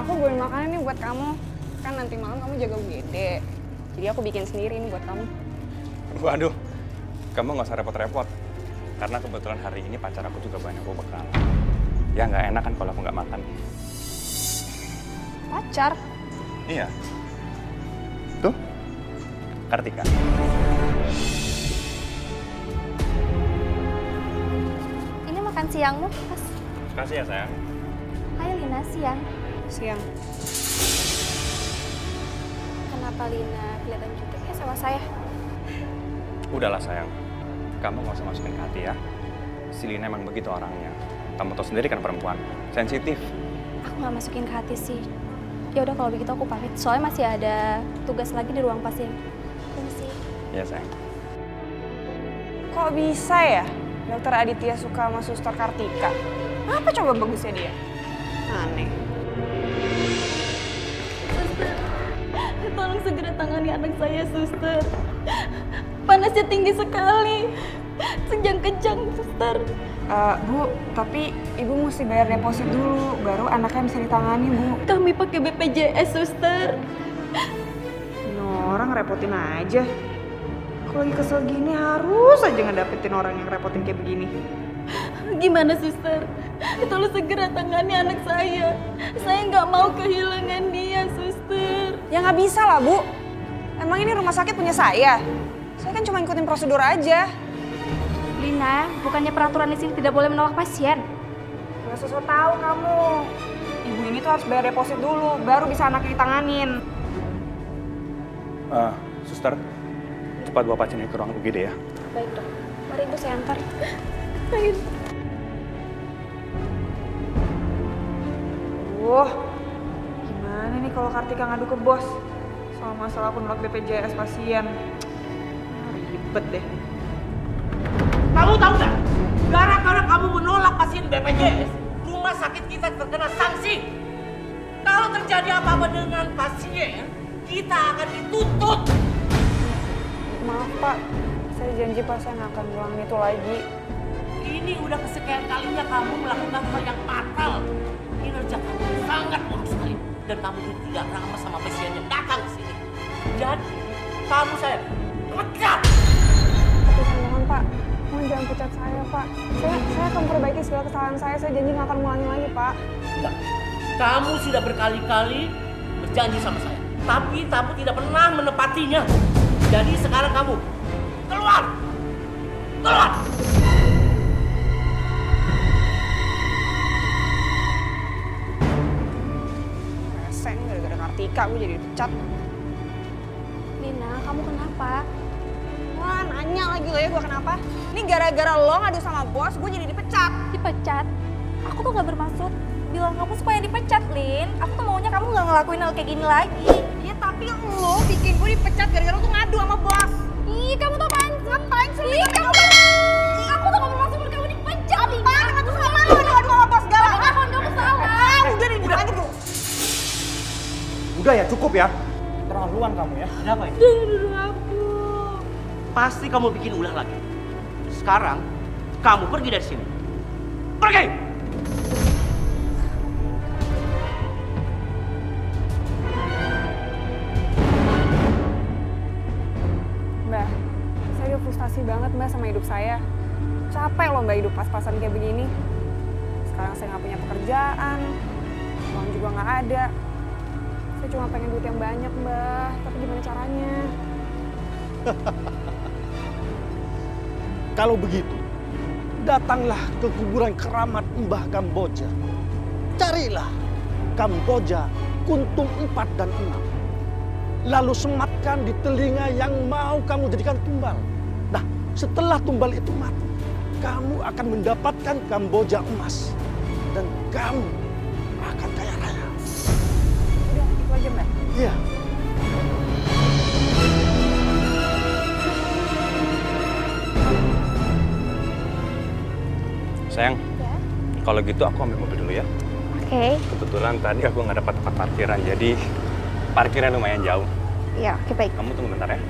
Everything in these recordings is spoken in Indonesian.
aku bawain makanan nih buat kamu. Kan nanti malam kamu jaga UGD. Jadi aku bikin sendiri nih buat kamu. Waduh, kamu nggak usah repot-repot. Karena kebetulan hari ini pacar aku juga banyak gue bekal. Ya nggak enak kan kalau aku nggak makan. Pacar? Iya. Tuh, Kartika. Ini makan siangmu, Mas. Makasih ya sayang. Hai Lina, siang. Siang. Kenapa Lina kelihatan jutek ya sama saya? Udahlah sayang, kamu nggak usah masukin ke hati ya. Si Lina emang begitu orangnya. Kamu tahu sendiri kan perempuan, sensitif. Aku nggak masukin ke hati sih. Ya udah kalau begitu aku pamit. Soalnya masih ada tugas lagi di ruang pasien. Permisi. Ya sayang. Kok bisa ya Dokter Aditya suka sama Suster Kartika? Apa coba bagusnya dia? Aneh. Suster, tolong segera tangani anak saya, Suster. Panasnya tinggi sekali. Kejang-kejang, Suster. Bu, tapi Ibu mesti bayar deposit dulu, baru anaknya bisa ditangani, Bu. Kami pakai BPJS, Suster. Ini orang repotin aja. Kalau lagi kesel gini harus aja ngedapetin orang yang repotin kayak begini. Gimana, Suster? Tolong segera tangani anak saya. Saya nggak mau kehilangan dia, Suster. Ya nggak bisa lah, Bu. Emang ini rumah sakit punya saya? Saya kan cuma ngikutin prosedur aja. Lina, bukannya peraturan di sini tidak boleh menolak pasien. Nggak sesuai tahu kamu. Ibu ini tuh harus bayar deposit dulu, baru bisa anaknya ditanganin. Suster, cepat bawa pasien ini ke ruang UGD ya. Baik dok, mari ibu saya antar. Ayo. Gimana nih kalau Kartika ngadu ke bos soal masalah aku nolak BPJS pasien? Ribet deh. Kamu tahu nggak? Gara-gara kamu menolak pasien BPJS, rumah sakit kita terkena sanksi. Kalau terjadi apa-apa dengan pasien, kita akan dituntut. Maaf Pak, saya janji Pak saya nggak akan ngulangin itu lagi. Ini udah kesekian kalinya kamu melakukan hal yang fatal. Kinerja kamu sangat buruk sekali. Dan kamu tidak ramah sama pasien yang datang ke sini. Jadi, kamu saya pecat. Tapi saya mohon Pak, mohon jangan pecat saya Pak. Saya akan perbaiki segala kesalahan saya janji nggak akan ngulangin lagi Pak. Enggak. Kamu sudah berkali-kali berjanji sama saya. Tapi kamu tidak pernah menepatinya. Jadi sekarang kamu keluar! Keluar! Rese nih gara-gara Kartika gue jadi dipecat. Lina, kamu kenapa? Wah nanya lagi lo ya gue kenapa? Ini gara-gara lo ngadu sama bos gue jadi dipecat. Dipecat? Aku tuh gak bermaksud bilang kamu supaya dipecat, Lin. Aku tuh maunya kamu gak ngelakuin hal kayak gini lagi. Ya tapi lo bikin gue dipecat gara-gara lo tuh ngadu sama bos. Ih, kamu tuh apaan? Ngapain sih? Ih, kamu tuh... Aku tuh gak bermaksud buat kamu dipecat, Lina. Apaan? Ngadu sama lo ngadu sama bos segala. Aku kamu salah. Udah nih, udah aja tuh. Udah ya, cukup ya. Terlaluan kamu ya. Ada apa ini? Pasti kamu bikin ulah lagi. Sekarang, kamu pergi dari sini. Pergi! Mbak, saya udah frustasi banget Mbak sama hidup saya. Capek loh Mbak hidup pas-pasan kayak begini. Sekarang saya nggak punya pekerjaan, uang juga nggak ada. Saya cuma pengen duit yang banyak Mbak, tapi gimana caranya? Kalau begitu, datanglah ke kuburan keramat Mbah Kamboja. Carilah Kamboja, kuntum 4 dan 6. Lalu sematkan di telinga yang mau kamu jadikan tumbal. Nah, setelah tumbal itu mati, kamu akan mendapatkan Kamboja emas. Dan kamu akan kaya raya. Udah, itu aja Mbak. Iya. Sayang, Ya? kalau gitu aku ambil mobil dulu ya. Oke. Kebetulan tadi aku nggak dapat tempat parkiran, jadi parkirnya lumayan jauh. Ya, oke baik. Kamu tunggu bentar ya.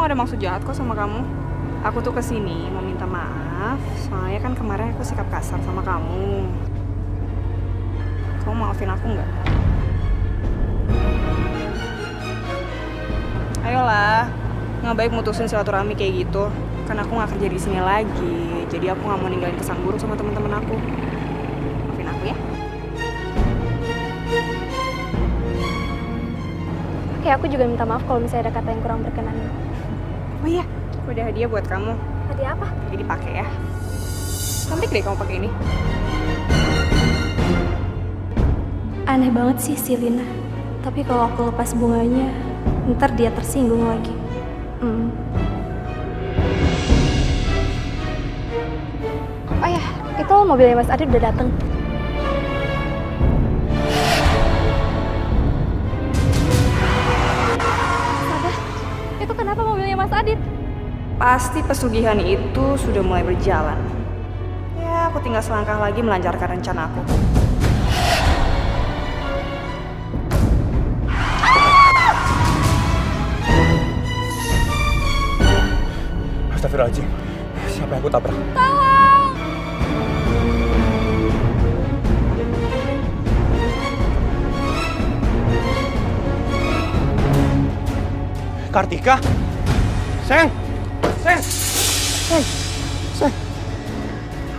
gak ada maksud jahat kok sama kamu. Aku tuh kesini mau minta maaf, soalnya kan kemarin aku sikap kasar sama kamu. Kamu maafin aku nggak? Ayolah, nggak baik mutusin silaturahmi kayak gitu. Kan aku nggak kerja di sini lagi, jadi aku nggak mau ninggalin kesan buruk sama teman-teman aku. Maafin aku ya. Oke, aku juga minta maaf kalau misalnya ada kata yang kurang berkenan. Oh iya, aku ada hadiah buat kamu. Hadiah apa? Jadi pakai ya. Cantik deh kamu pakai ini. Aneh banget sih si Lina. Tapi kalau aku lepas bunganya, ntar dia tersinggung lagi. Oh ya, itu mobilnya Mas Adit udah dateng. Sabar, itu kenapa mobilnya Mas Adit? Pasti pesugihan itu sudah mulai berjalan. Ya, aku tinggal selangkah lagi melancarkan rencana aku. Astagfirullahaladzim, siapa yang aku tabrak? Kartika? Seng! Seng! Seng! Seng!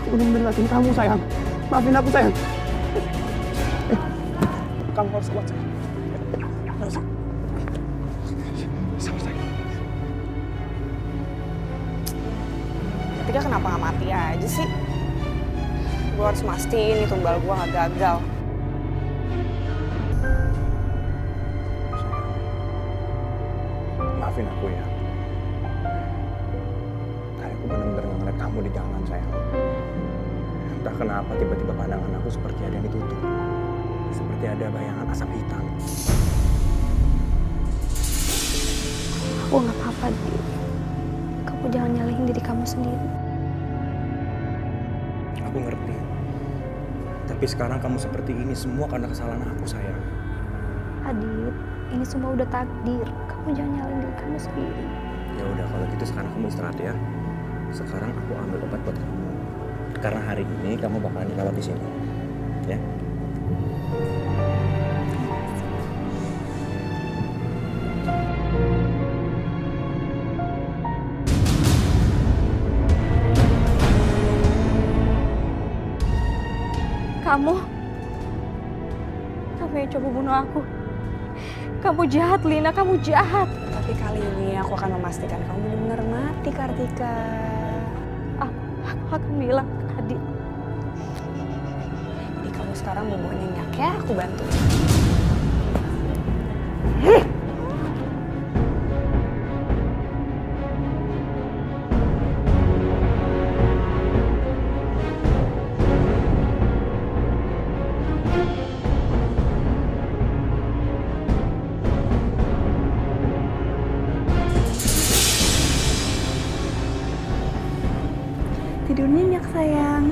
Aku bener-bener ngeliatin kamu, sayang. Maafin aku, sayang. Kamu harus kuat, sayang. Harus. Sama, sayang. Ketika kenapa nggak mati aja sih? Gue harus mastiin nih tumbal gue nggak gagal. Maafin aku ya. Tadi aku benar-benar ngeliat kamu di jalan, sayang. Entah kenapa tiba-tiba pandangan aku seperti ada yang ditutup. Seperti ada bayangan asap hitam. Aku nggak apa-apa, Di. Kamu jangan nyalahin diri kamu sendiri. Aku ngerti. Tapi sekarang kamu seperti ini semua karena kesalahan aku, sayang. Adit, ini semua udah takdir. Kamu jangan nyalahin diri kamu sendiri. Ya udah, kalau gitu sekarang kamu istirahat ya. Sekarang aku ambil obat buat kamu. Karena hari ini kamu bakalan dirawat di sini. Ya. Kamu yang coba bunuh aku. Kamu jahat, Lina. Kamu jahat. Tapi kali ini aku akan memastikan kamu benar-benar mati, Kartika. Aku akan bilang ke Adit. Jadi kamu sekarang bobo nyenyak ya, aku bantu. Tidur nyenyak, sayang.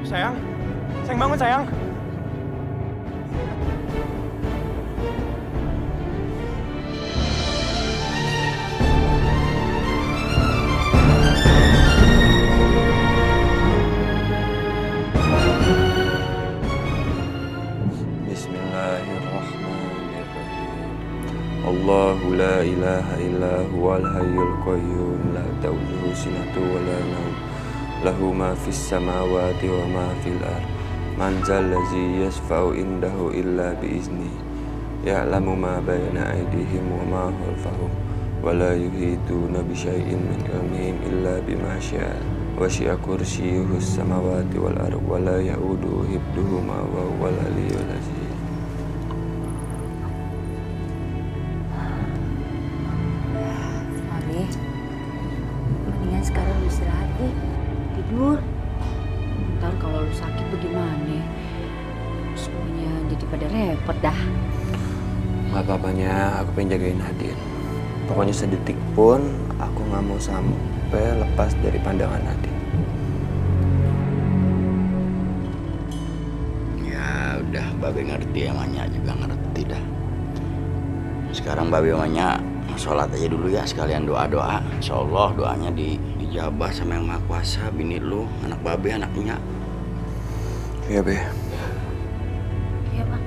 Sayang, sayang bangun, sayang. Allahu la ilaha illa huwal hayyul qayyum la ta'khudhuhu sinatun wa la nawm lahu ma fis samawati wa ma fil ard man zal ladzi yashfa'u indahu illa bi izni ya'lamu ma bayna aydihim wa ma khalfahum wa la yuhituna bi syai'in min ilmihim illa bima syaa wasi'a kursiyyuhu samawati wal ard wa la ya'uduhu hifdhuhuma wa huwal aliyyul azim. Mendingan sekarang lu istirahat deh, tidur. Ntar kalau lu sakit bagaimana? Semuanya jadi pada repot dah. Gak apa-apanya, aku pengen jagain Nadine. Pokoknya sedetik pun aku gak mau sampai lepas dari pandangan Nadine. Ya udah, Babe ngerti, emangnya juga ngerti dah. Sekarang Babe emangnya sholat aja dulu ya, sekalian doa-doa. Insya Allah doanya dijabah sama Yang Maha Kuasa. Bini lu, anak Babe, anaknya. Iya, Be. Iya, Bang.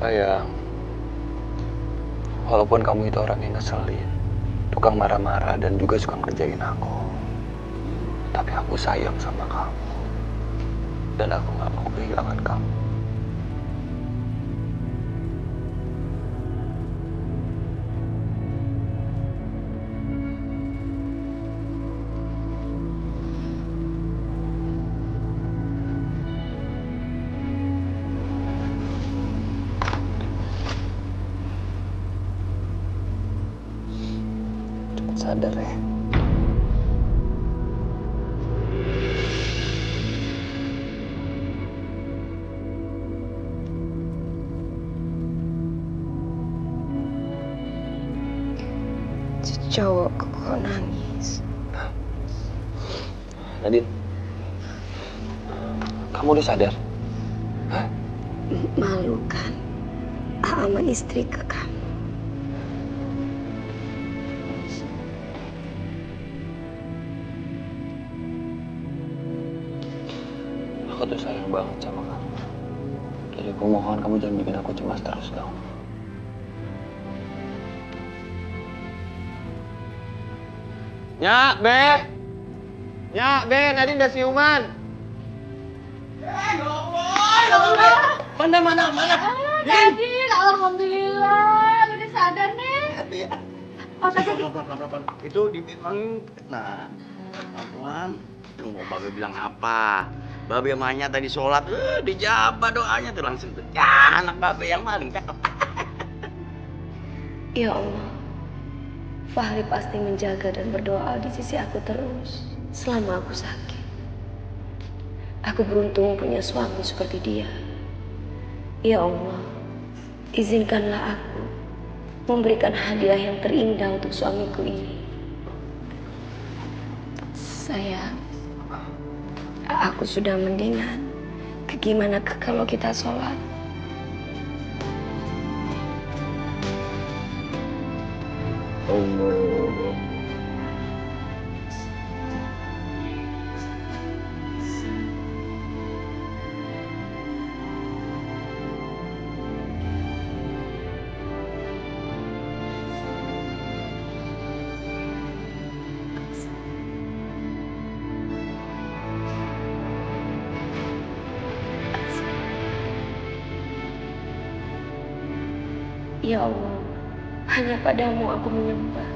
Sayang, walaupun kamu itu orang yang ngeselin, tukang marah-marah dan juga suka ngerjain aku, tapi aku sayang sama kamu. Dan aku gak mau kehilangan kamu. Cepet sadar ya. Cowok kok nangis. Nadine, kamu udah sadar? Malu kan sama istri ke kamu. Aku tuh sayang banget sama kamu. Jadi aku mohon kamu jangan bikin aku cemas terus dong. Nyak, Be. Nyak, Be, Nadine udah siuman. Mana? Nadine, alhamdulillah, udah sadar nih. Itu memang, nah, pelan-pelan. Lu mau Babe bilang apa? Babe emangnya tadi sholat, dijabah doanya tuh langsung tuh. Ya, anak Babe yang paling cakep. Ya Allah, Fahri pasti menjaga dan berdoa di sisi aku terus selama aku sakit. Aku beruntung punya suami seperti dia. Ya Allah, izinkanlah aku memberikan hadiah yang terindah untuk suamiku ini. Sayang, aku sudah mendingan. Gimana kalau kita sholat? Allah. Ya Allah, hanya padamu aku menyembah.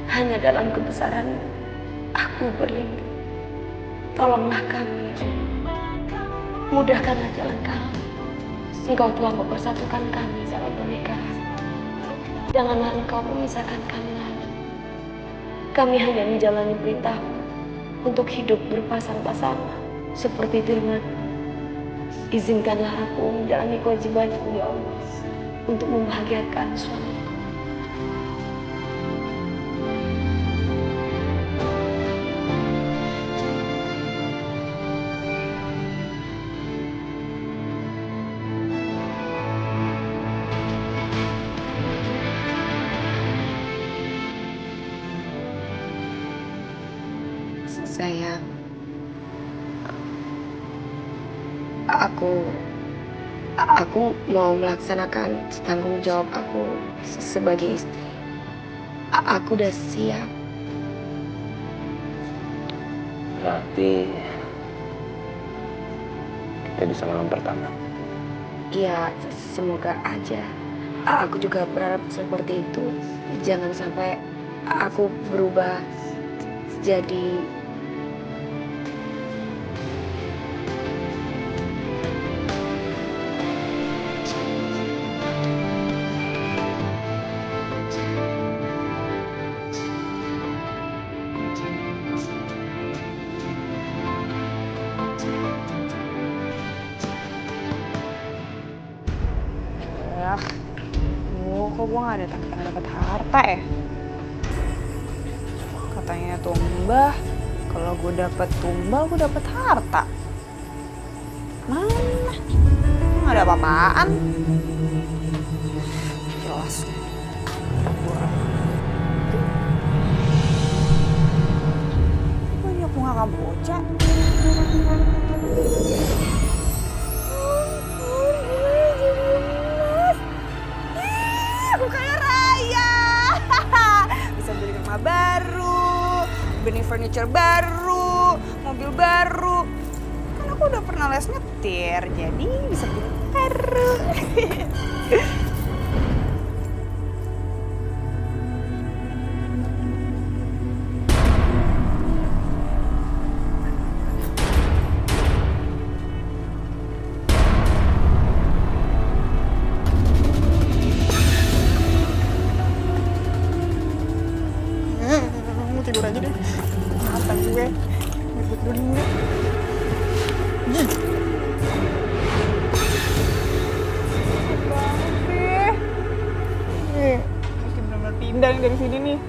Hanya dalam kebesaran aku berlindung. Tolonglah kami, ya Allah. Mudahkanlah jalan kami. Engkau telah mempersatukan kami dalam pernikahan. Janganlah Engkau memisahkan kami lagi. Kami hanya menjalani perintahmu untuk hidup berpasang-pasangan seperti firman. Izinkanlah aku menjalani kewajibanku, ya Allah, untuk membahagiakan suamiku. Sayang, aku mau melaksanakan tanggung jawab aku sebagai istri. Aku udah siap. Berarti kita bisa malam pertama. Iya, semoga aja. Aku juga berharap seperti itu. Jangan sampai aku berubah jadi Ya. Kok gue gak dapet harta ya? Katanya tumbah, kalau gue dapet tumbal, gue dapet harta. Mana? Gak ada apa-apaan. Jelas. Banyak bunga kamboja. Aku kaya raya. Bisa beli rumah baru, beli furniture baru, mobil baru. Kan aku udah pernah les nyetir, jadi bisa beli baru. Tidur aja deh. Maafkan gue. Ngebut dulu. Banget sih. Mesti bener-bener pindah nih dari sini nih.